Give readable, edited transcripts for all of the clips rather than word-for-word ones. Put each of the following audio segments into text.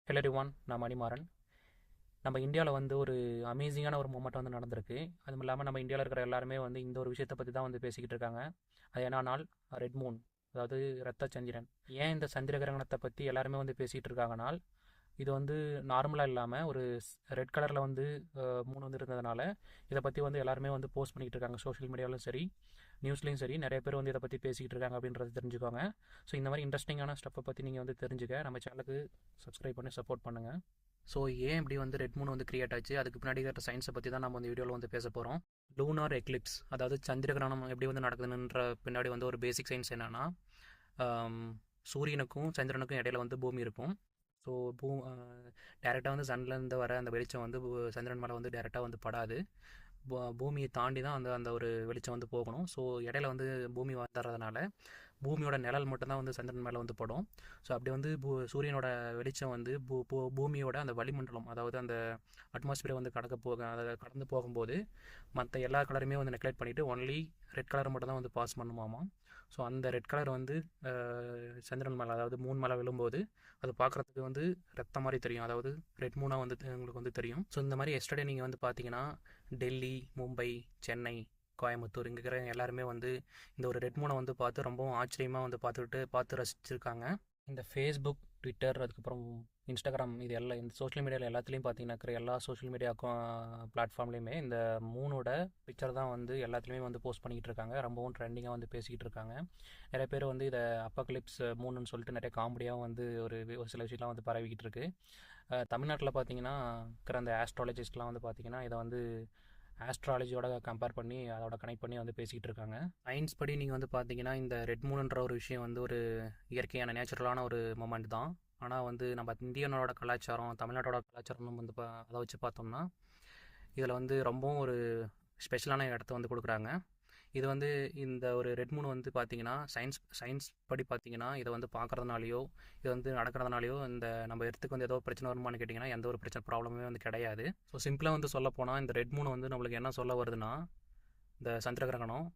Hello everyone, நான் மணிமாறன். நம்ம இந்தியாவில் வந்து ஒரு அமேசிங்கான ஒரு மூமெண்ட் வந்து நடந்திருக்கு. அதுவும் இல்லாமல் நம்ம இந்தியாவில் இருக்கிற எல்லாருமே வந்து இந்த ஒரு விஷயத்தை பற்றி தான் வந்து பேசிக்கிட்டு இருக்காங்க. அது என்னன்னால் ரெட் மூன், அதாவது இரத்த சந்திரன். ஏன் இந்த சந்திர கிரகணத்தை பற்றி எல்லாருமே வந்து பேசிகிட்டு இருக்காங்கனால், இது வந்து நார்மலாக இல்லாமல் ஒரு ரெட் கலரில் வந்து மூணு வந்து இருந்ததுனால இதை பற்றி வந்து எல்லாருமே வந்து போஸ்ட் பண்ணிக்கிட்டு இருக்காங்க. சோஷியல் மீடியாவிலும் சரி, நியூஸ்லேயும் சரி, நிறைய பேர் வந்து இதை பற்றி பேசிக்கிட்டு இருக்காங்க அப்படின்றத தெரிஞ்சுக்கோங்க. ஸோ இந்த மாதிரி இன்ட்ரெஸ்டிங்கான ஸ்டஃப்பை பற்றி நீங்கள் வந்து தெரிஞ்சுக்க நம்ம சேனலுக்கு சப்ஸ்கிரைப் பண்ணி சப்போர்ட் பண்ணுங்கள். ஸோ ஏன் இப்படி வந்து ரெட் மூன் வந்து கிரியேட் ஆச்சு, அதுக்கு பின்னாடி இருக்கிற சயின்ஸை பற்றி தான் நம்ம இந்த வீடியோவில் வந்து பேச போகிறோம். லூனார் எக்லிப்ஸ், அதாவது சந்திர கிரகணம் எப்படி வந்து நடக்குதுன்ற பின்னாடி வந்து ஒரு பேசிக் சயின்ஸ் என்னென்னா, சூரியனுக்கும் சந்திரனுக்கும் இடையில வந்து பூமி இருக்கும். ஸோ டேரெக்டாக வந்து சன்லேருந்து வர அந்த வெளிச்சம் வந்து சந்திரன் மேலே வந்து டேரெக்டாக வந்து படாது. பூமியை தாண்டி தான் அந்த அந்த ஒரு வெளிச்சம் வந்து போகணும். ஸோ இடையில வந்து பூமி வந்துடுறதுனால பூமியோட நிழல் மட்டும்தான் வந்து சந்திரன் மேலே வந்து படும். ஸோ அப்படி வந்து சூரியனோட வெளிச்சம் வந்து பூமியோட அந்த வளிமண்டலம், அதாவது அந்த அட்மாஸ்பியரை வந்து அதை கடந்து போகும்போது மற்ற எல்லா கலருமே வந்து நெக்லெக்ட் பண்ணிவிட்டு ஒன்லி ரெட் கலர் மட்டும் தான் வந்து பாஸ் பண்ணுமாமா. ஸோ அந்த ரெட் கலர் வந்து சந்திரன் மேலே, அதாவது மூன் மேலே விழும்போது அது பார்க்குறதுக்கு வந்து ரத்தம் மாதிரி தெரியும், அதாவது ரெட் மூனாக வந்து உங்களுக்கு வந்து தெரியும். ஸோ இந்த மாதிரி எஸ்டர்டே நீங்கள் வந்து பார்த்தீங்கன்னா டெல்லி, மும்பை, சென்னை, கோயம்புத்தூர் இங்கே இருக்கிற எல்லாருமே வந்து இந்த ஒரு ரெட் மூனை வந்து பார்த்து ரொம்பவும் ஆச்சரியமாக வந்து பார்த்து ரசிச்சிருக்காங்க. இந்த ஃபேஸ்புக், ட்விட்டர், அதுக்கப்புறம் இன்ஸ்டாகிராம், இது எல்லாம் இந்த சோஷியல் மீடியாவில் எல்லாத்துலேயும் பார்த்தீங்கன்னா இருக்கிற எல்லா சோஷியல் மீடியா பிளாட்ஃபார்ம்லேயுமே இந்த மூனோட பிக்சர் தான் வந்து எல்லாத்துலேயுமே வந்து போஸ்ட் பண்ணிக்கிட்டு இருக்காங்க. ரொம்பவும் ட்ரெண்டிங்காக வந்து பேசிக்கிட்டு இருக்காங்க. நிறைய பேர் வந்து இதை அப்போகலிப்ஸ் மூணுன்னு சொல்லிட்டு நிறைய காமெடியாக வந்து ஒரு சில விஷயம்லாம் வந்து பரவிக்கிட்டு இருக்கு. தமிழ்நாட்டில் பார்த்தீங்கன்னா இருக்கிற அந்த ஆஸ்ட்ராலஜிஸ்ட்லாம் வந்து பார்த்தீங்கன்னா இதை வந்து ஆஸ்ட்ராலஜியோட கம்பேர் பண்ணி அதோட கனெக்ட் பண்ணி வந்து பேசிக்கிட்டு இருக்காங்க. சயின்ஸ் படி நீங்கள் வந்து பார்த்தீங்கன்னா இந்த ரெட் மூணுன்ற ஒரு விஷயம் வந்து ஒரு இயற்கையான நேச்சுரலான ஒரு மொமெண்ட் தான். ஆனால் வந்து நம்ம இந்தியனோட கலாச்சாரம், தமிழ்நாட்டோட கலாச்சாரம் வந்து அதை வச்சு பார்த்தோம்னா இதில் வந்து ரொம்பவும் ஒரு ஸ்பெஷலான இடத்த வந்து கொடுக்குறாங்க. இது வந்து இந்த ஒரு ரெட் மூன் வந்து பார்த்தீங்கன்னா சயின்ஸ் படி பார்த்தீங்கன்னா இதை வந்து பார்க்குறதுனாலையோ இது வந்து நடக்கிறதுனாலையோ இந்த நம்ம இடத்துக்கு வந்து ஏதோ பிரச்சனை வருமானு கேட்டிங்கன்னா எந்த ஒரு ப்ராப்ளமே வந்து கிடையாது. ஸோ சிம்பிளாக வந்து சொல்ல போனால் இந்த ரெட் மூன் வந்து நம்மளுக்கு என்ன சொல்ல வருதுன்னா, இந்த சந்திர கிரகணம்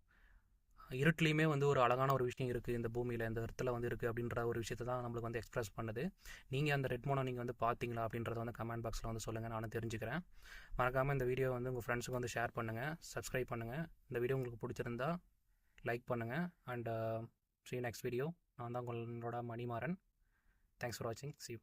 இருட்டிலையுமே வந்து ஒரு அழகான ஒரு விஷயம் இருக்குது, இந்த பூமியில் இந்த இடத்துல வந்து இருக்குது அப்படின்ற ஒரு விஷயத்தை தான் நம்மளுக்கு வந்து எக்ஸ்பிரஸ் பண்ணுது. நீங்கள் அந்த ரெட் மூனை நீங்கள் வந்து பார்த்தீங்களா அப்படின்றத வந்து கமெண்ட் பாக்ஸில் வந்து சொல்லுங்கள், நானும் தெரிஞ்சுக்கிறேன். மறக்காமல் இந்த வீடியோ வந்து உங்கள் ஃப்ரெண்ட்ஸுக்கு வந்து ஷேர் பண்ணுங்கள், சப்ஸ்கிரைப் பண்ணுங்கள். இந்த வீடியோ உங்களுக்கு பிடிச்சிருந்தா லைக் பண்ணுங்கள். And see you next video. நான் தான் உங்களோட மணிமாறன். தேங்க்ஸ் ஃபார் வாட்சிங். See you.